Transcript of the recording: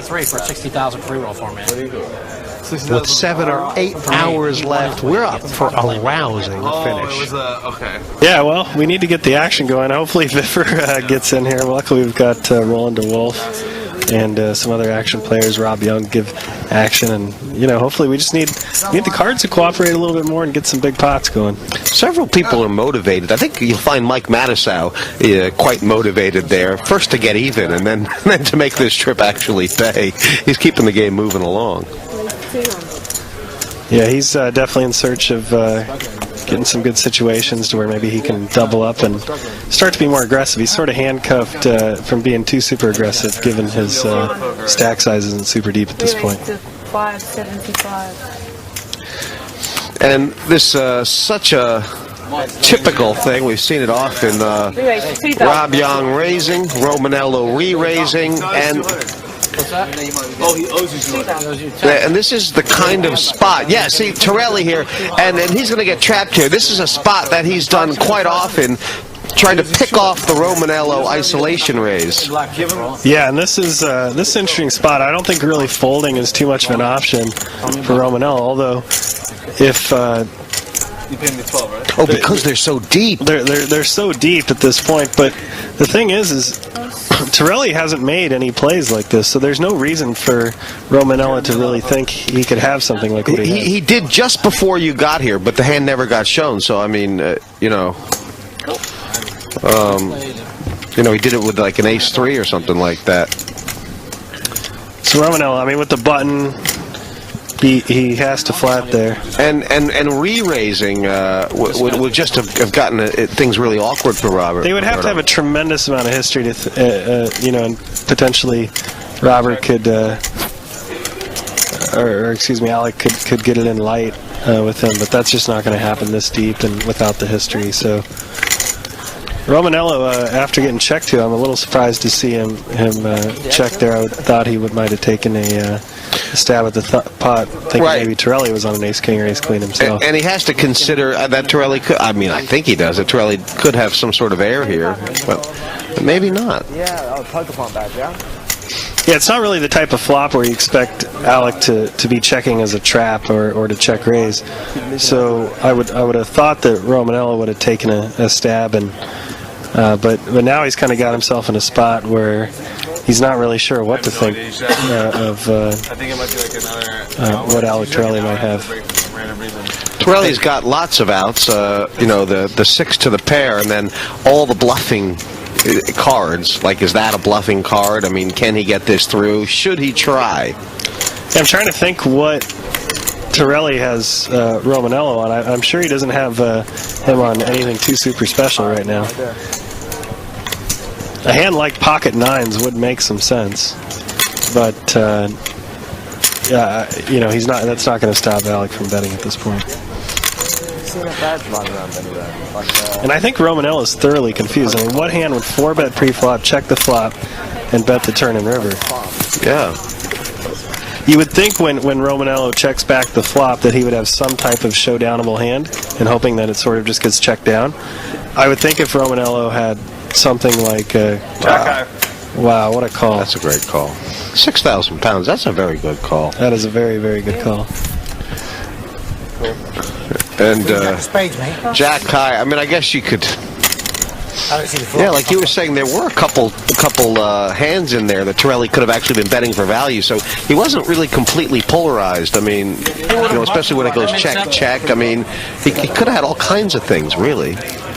3 for 60,000 free roll for me. With 7 or 8 hours left, we're up for a rousing finish. Okay. Yeah, well, we need to get the action going. Hopefully Viffer gets in here. Luckily, we've got Roland DeWolf and some other action players. Rob Young give action, and hopefully we just need the cards to cooperate a little bit more and get some big pots going. Several people are motivated. I think you'll find Mike Matisow quite motivated there. First to get even, and then to make this trip actually pay. He's keeping the game moving along. Yeah, he's definitely in search of getting some good situations to where maybe he can double up and start to be more aggressive. He's sort of handcuffed from being too super aggressive, given his stack size isn't super deep at this point. 575. And this such a typical thing. We've seen it often. Rob Young raising, Romanello re-raising, and he owes you. and this is the kind of spot. Yeah, see, Torelli here, and he's going to get trapped here. This is a spot that he's done quite often, trying to pick off the Romanello isolation raise. Yeah, and this is an interesting spot. I don't think really folding is too much of an option for Romanello, although if... You paid me 12, right? Oh, because they're so deep. They're so deep at this point, but the thing is Torelli hasn't made any plays like this, so there's no reason for Romanello to really think he could have something like what he did just before you got here, but the hand never got shown. So I mean, he did it with like an ace-3 or something like that. So Romanello, I mean, with the button, he has to flat there, and re-raising would just have gotten things really awkward for Robert. They would have to have a tremendous amount of history to, and potentially Robert could, or excuse me, Alec could get it in light with him, but that's just not going to happen this deep and without the history. So Romanello, after getting checked to, I'm a little surprised to see him check there. I thought he might have taken a stab at the pot, thinking maybe Torelli was on an ace-king or ace-queen himself. And he has to consider that Torelli could, I mean, I think he does, that Torelli could have some sort of air here, but maybe not. Yeah, poker pump back, yeah? Yeah, it's not really the type of flop where you expect Alec to be checking as a trap or to check raise. So I would have thought that Romanello would have taken a stab, and but now he's kind of got himself in a spot where he's not really sure what to think of what Alec Torelli might have. Torelli's got lots of outs, the 6 to the pair, and then all the bluffing cards. Like, is that a bluffing card? I mean, can he get this through? Should he try? I'm trying to think what Torelli has Romanello on. I'm sure he doesn't have him on anything too super special right now. A hand like pocket nines would make some sense, but he's not. That's not going to stop Alec from betting at this point. And I think Romanello is thoroughly confused. I mean, what hand would 4-bet pre-flop, check the flop, and bet the turn and river? Yeah. You would think when Romanello checks back the flop that he would have some type of showdownable hand, and hoping that it sort of just gets checked down. I would think if Romanello had something like wow, what a call. That's a great call. 6,000 pounds, that's a very good call. That is a very, very good call. And Jack high, I mean, I guess you could... Yeah, like you were saying, there were a couple hands in there that Torelli could have actually been betting for value, so he wasn't really completely polarized. I mean, especially when it goes check, check. I mean, he could have had all kinds of things, really.